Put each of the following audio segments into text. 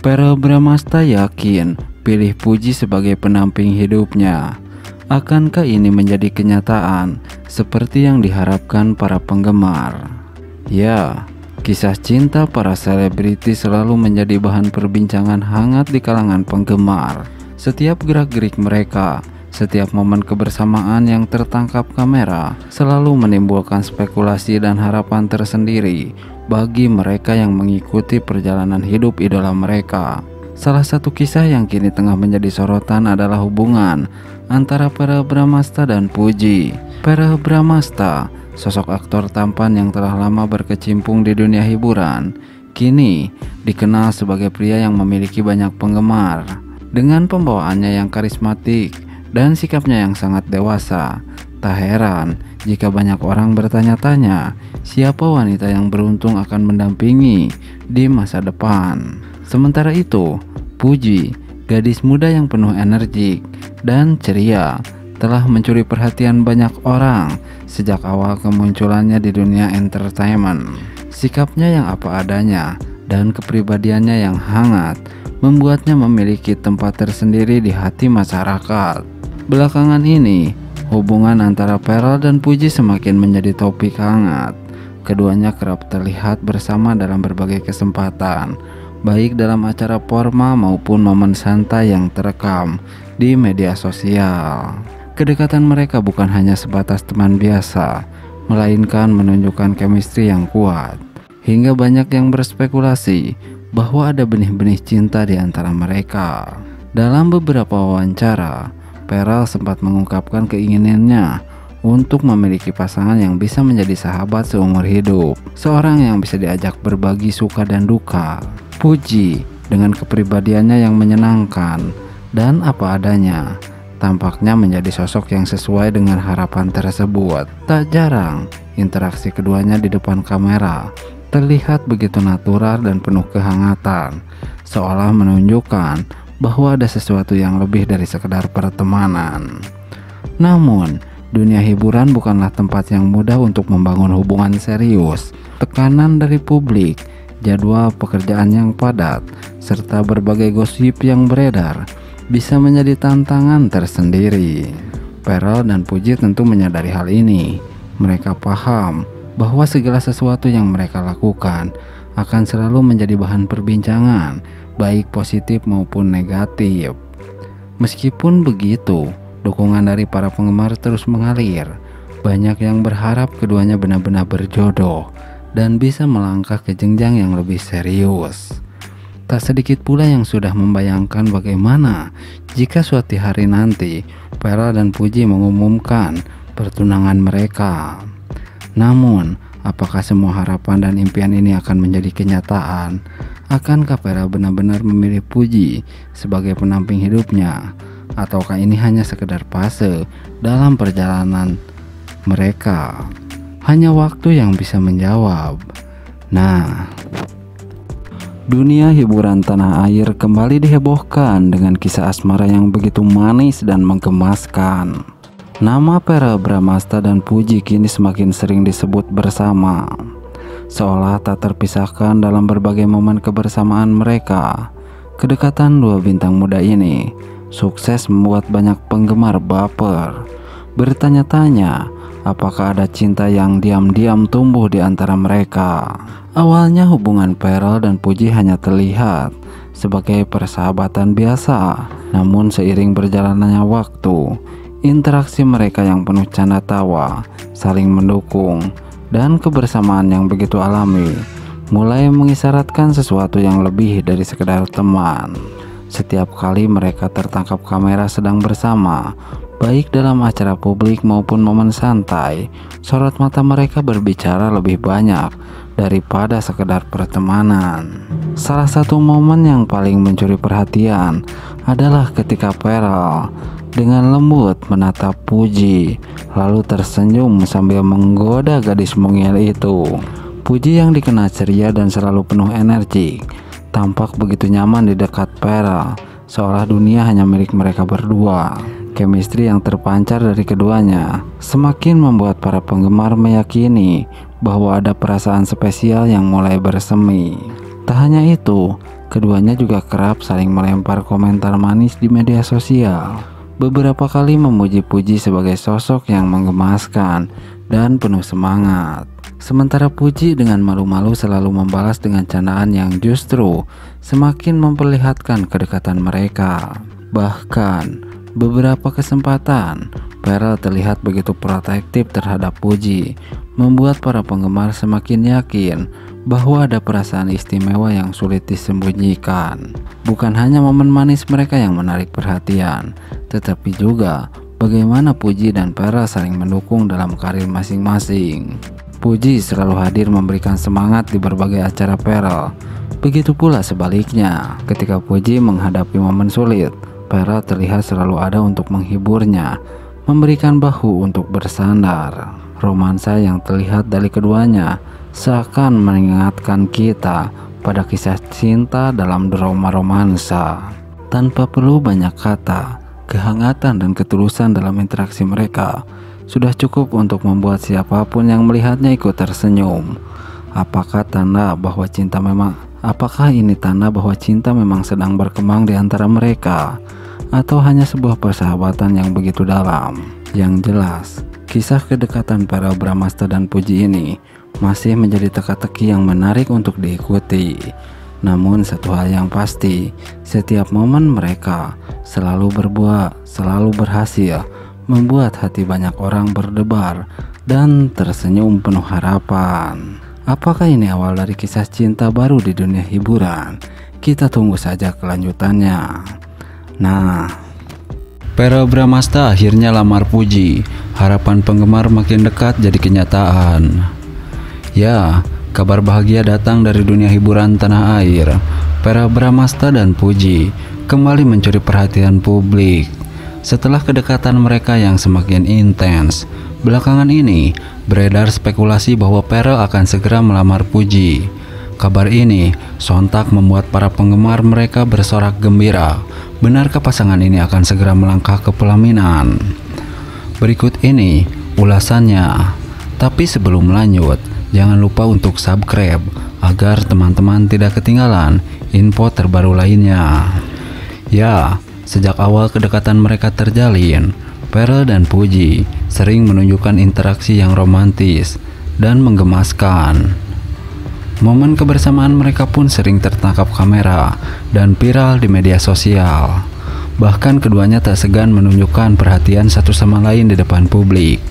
Verrell Bramasta yakin pilih Puji sebagai pendamping hidupnya. Akankah ini menjadi kenyataan seperti yang diharapkan para penggemar? Ya, kisah cinta para selebriti selalu menjadi bahan perbincangan hangat di kalangan penggemar. Setiap gerak-gerik mereka, setiap momen kebersamaan yang tertangkap kamera selalu menimbulkan spekulasi dan harapan tersendiri bagi mereka yang mengikuti perjalanan hidup idola mereka. Salah satu kisah yang kini tengah menjadi sorotan adalah hubungan antara Verrell Bramasta dan Puji. Verrell Bramasta, sosok aktor tampan yang telah lama berkecimpung di dunia hiburan, kini dikenal sebagai pria yang memiliki banyak penggemar. Dengan pembawaannya yang karismatik dan sikapnya yang sangat dewasa, tak heran jika banyak orang bertanya-tanya siapa wanita yang beruntung akan mendampingi di masa depan. Sementara itu, Puji, gadis muda yang penuh energi dan ceria, telah mencuri perhatian banyak orang sejak awal kemunculannya di dunia entertainment. Sikapnya yang apa adanya dan kepribadiannya yang hangat membuatnya memiliki tempat tersendiri di hati masyarakat. Belakangan ini, hubungan antara Verrell dan Puji semakin menjadi topik hangat. Keduanya kerap terlihat bersama dalam berbagai kesempatan, baik dalam acara formal maupun momen santai yang terekam di media sosial. Kedekatan mereka bukan hanya sebatas teman biasa, melainkan menunjukkan chemistry yang kuat. Hingga banyak yang berspekulasi bahwa ada benih-benih cinta di antara mereka. Dalam beberapa wawancara, Verrell sempat mengungkapkan keinginannya untuk memiliki pasangan yang bisa menjadi sahabat seumur hidup, seorang yang bisa diajak berbagi suka dan duka. Puji, dengan kepribadiannya yang menyenangkan dan apa adanya, tampaknya menjadi sosok yang sesuai dengan harapan tersebut. Tak jarang, interaksi keduanya di depan kamera terlihat begitu natural dan penuh kehangatan, seolah menunjukkan bahwa ada sesuatu yang lebih dari sekedar pertemanan. Namun, dunia hiburan bukanlah tempat yang mudah untuk membangun hubungan serius. Tekanan dari publik, jadwal pekerjaan yang padat, serta berbagai gosip yang beredar bisa menjadi tantangan tersendiri. Verrell dan Puji tentu menyadari hal ini. Mereka paham bahwa segala sesuatu yang mereka lakukan akan selalu menjadi bahan perbincangan, baik positif maupun negatif. Meskipun begitu, dukungan dari para penggemar terus mengalir. Banyak yang berharap keduanya benar-benar berjodoh dan bisa melangkah ke jenjang yang lebih serius. Tak sedikit pula yang sudah membayangkan bagaimana jika suatu hari nanti Verrell dan Puji mengumumkan pertunangan mereka. Namun, apakah semua harapan dan impian ini akan menjadi kenyataan? Akankah Verrell benar-benar memilih Puji sebagai pendamping hidupnya? Ataukah ini hanya sekedar fase dalam perjalanan mereka? Hanya waktu yang bisa menjawab. Nah, dunia hiburan tanah air kembali dihebohkan dengan kisah asmara yang begitu manis dan menggemaskan. Nama Verrell Bramasta dan Puji kini semakin sering disebut bersama, seolah tak terpisahkan dalam berbagai momen kebersamaan mereka. Kedekatan dua bintang muda ini sukses membuat banyak penggemar baper, bertanya-tanya apakah ada cinta yang diam-diam tumbuh di antara mereka. Awalnya hubungan Verrell dan Puji hanya terlihat sebagai persahabatan biasa, namun seiring berjalannya waktu, interaksi mereka yang penuh canda tawa, saling mendukung, dan kebersamaan yang begitu alami mulai mengisyaratkan sesuatu yang lebih dari sekedar teman. Setiap kali mereka tertangkap kamera sedang bersama, baik dalam acara publik maupun momen santai, sorot mata mereka berbicara lebih banyak daripada sekedar pertemanan. Salah satu momen yang paling mencuri perhatian adalah ketika Verrell dengan lembut menatap Puji, lalu tersenyum sambil menggoda gadis mungil itu. Puji yang dikenal ceria dan selalu penuh energi, tampak begitu nyaman di dekat Verrell, seolah dunia hanya milik mereka berdua. Chemistry yang terpancar dari keduanya semakin membuat para penggemar meyakini bahwa ada perasaan spesial yang mulai bersemi. Tak hanya itu, Keduanya juga kerap saling melempar komentar manis di media sosial. Beberapa kali memuji Puji sebagai sosok yang menggemaskan dan penuh semangat. Sementara Puji dengan malu-malu selalu membalas dengan candaan yang justru semakin memperlihatkan kedekatan mereka. Bahkan beberapa kesempatan Pharrell terlihat begitu protektif terhadap Puji, membuat para penggemar semakin yakin bahwa ada perasaan istimewa yang sulit disembunyikan. Bukan hanya momen manis mereka yang menarik perhatian, tetapi juga bagaimana Puji dan Pharrell saling mendukung dalam karir masing-masing. Puji selalu hadir memberikan semangat di berbagai acara Pharrell. Begitu pula sebaliknya, ketika Puji menghadapi momen sulit, Pharrell terlihat selalu ada untuk menghiburnya, memberikan bahu untuk bersandar. Romansa yang terlihat dari keduanya seakan mengingatkan kita pada kisah cinta dalam drama romansa. Tanpa perlu banyak kata, kehangatan dan ketulusan dalam interaksi mereka sudah cukup untuk membuat siapapun yang melihatnya ikut tersenyum. Apakah ini tanda bahwa cinta memang sedang berkembang di antara mereka, atau hanya sebuah persahabatan yang begitu dalam? Yang jelas, kisah kedekatan Pharrell Bramastha dan Puji ini masih menjadi teka-teki yang menarik untuk diikuti. Namun satu hal yang pasti, setiap momen mereka selalu berhasil membuat hati banyak orang berdebar dan tersenyum penuh harapan. Apakah ini awal dari kisah cinta baru di dunia hiburan? Kita tunggu saja kelanjutannya. Nah, Pharrell Bramastha akhirnya lamar Puji. Harapan penggemar makin dekat jadi kenyataan. Ya, kabar bahagia datang dari dunia hiburan tanah air. Pharrell Bramastha dan Puji kembali mencuri perhatian publik. Setelah kedekatan mereka yang semakin intens, belakangan ini beredar spekulasi bahwa Pharrell akan segera melamar Puji. Kabar ini sontak membuat para penggemar mereka bersorak gembira. Benarkah pasangan ini akan segera melangkah ke pelaminan? Berikut ini ulasannya. Tapi sebelum lanjut, jangan lupa untuk subscribe agar teman-teman tidak ketinggalan info terbaru lainnya. Ya, sejak awal kedekatan mereka terjalin, Pharrell dan Puji sering menunjukkan interaksi yang romantis dan menggemaskan. Momen kebersamaan mereka pun sering tertangkap kamera dan viral di media sosial. Bahkan keduanya tak segan menunjukkan perhatian satu sama lain di depan publik.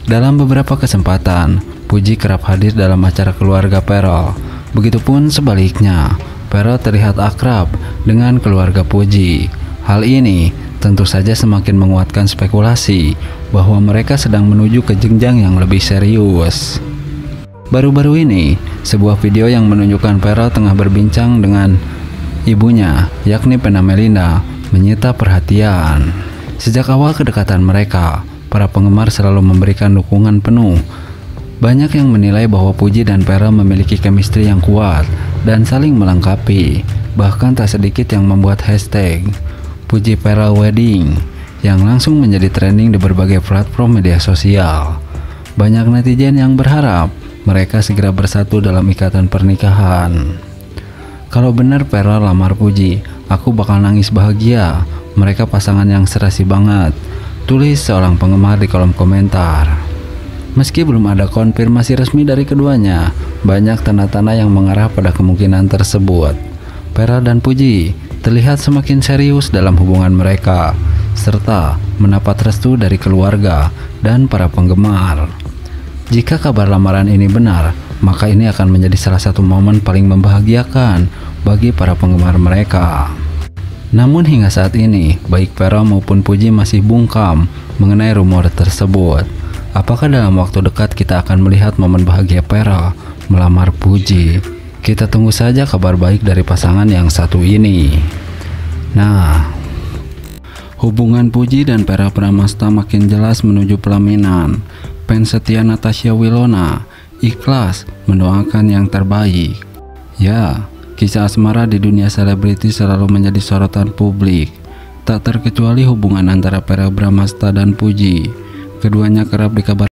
Dalam beberapa kesempatan, Puji kerap hadir dalam acara keluarga Pharrell. Begitupun sebaliknya, Pharrell terlihat akrab dengan keluarga Puji. Hal ini tentu saja semakin menguatkan spekulasi bahwa mereka sedang menuju ke jenjang yang lebih serius. Baru-baru ini, sebuah video yang menunjukkan Pharrell tengah berbincang dengan ibunya, yakni Vena Melinda, menyita perhatian. Sejak awal kedekatan mereka, para penggemar selalu memberikan dukungan penuh. Banyak yang menilai bahwa Puji dan Pharrell memiliki chemistry yang kuat dan saling melengkapi. Bahkan tak sedikit yang membuat hashtag Puji Pharrell Wedding yang langsung menjadi trending di berbagai platform media sosial. Banyak netizen yang berharap mereka segera bersatu dalam ikatan pernikahan. Kalau benar Pharrell lamar Puji, aku bakal nangis bahagia. Mereka pasangan yang serasi banget, tulis seorang penggemar di kolom komentar. Meski belum ada konfirmasi resmi dari keduanya, banyak tanda-tanda yang mengarah pada kemungkinan tersebut. Pharrell dan Puji terlihat semakin serius dalam hubungan mereka, serta mendapat restu dari keluarga dan para penggemar. Jika kabar lamaran ini benar, maka ini akan menjadi salah satu momen paling membahagiakan bagi para penggemar mereka. Namun hingga saat ini, baik Pharrell maupun Puji masih bungkam mengenai rumor tersebut. Apakah dalam waktu dekat kita akan melihat momen bahagia Pharrell melamar Puji? Kita tunggu saja kabar baik dari pasangan yang satu ini. Nah, hubungan Puji dan Pharrell Bramastha makin jelas menuju pelaminan. Fans setia Natasha Wilona ikhlas mendoakan yang terbaik. Ya, kisah asmara di dunia selebriti selalu menjadi sorotan publik. Tak terkecuali hubungan antara Pharrell Bramastha dan Puji. Keduanya kerap dikabarkan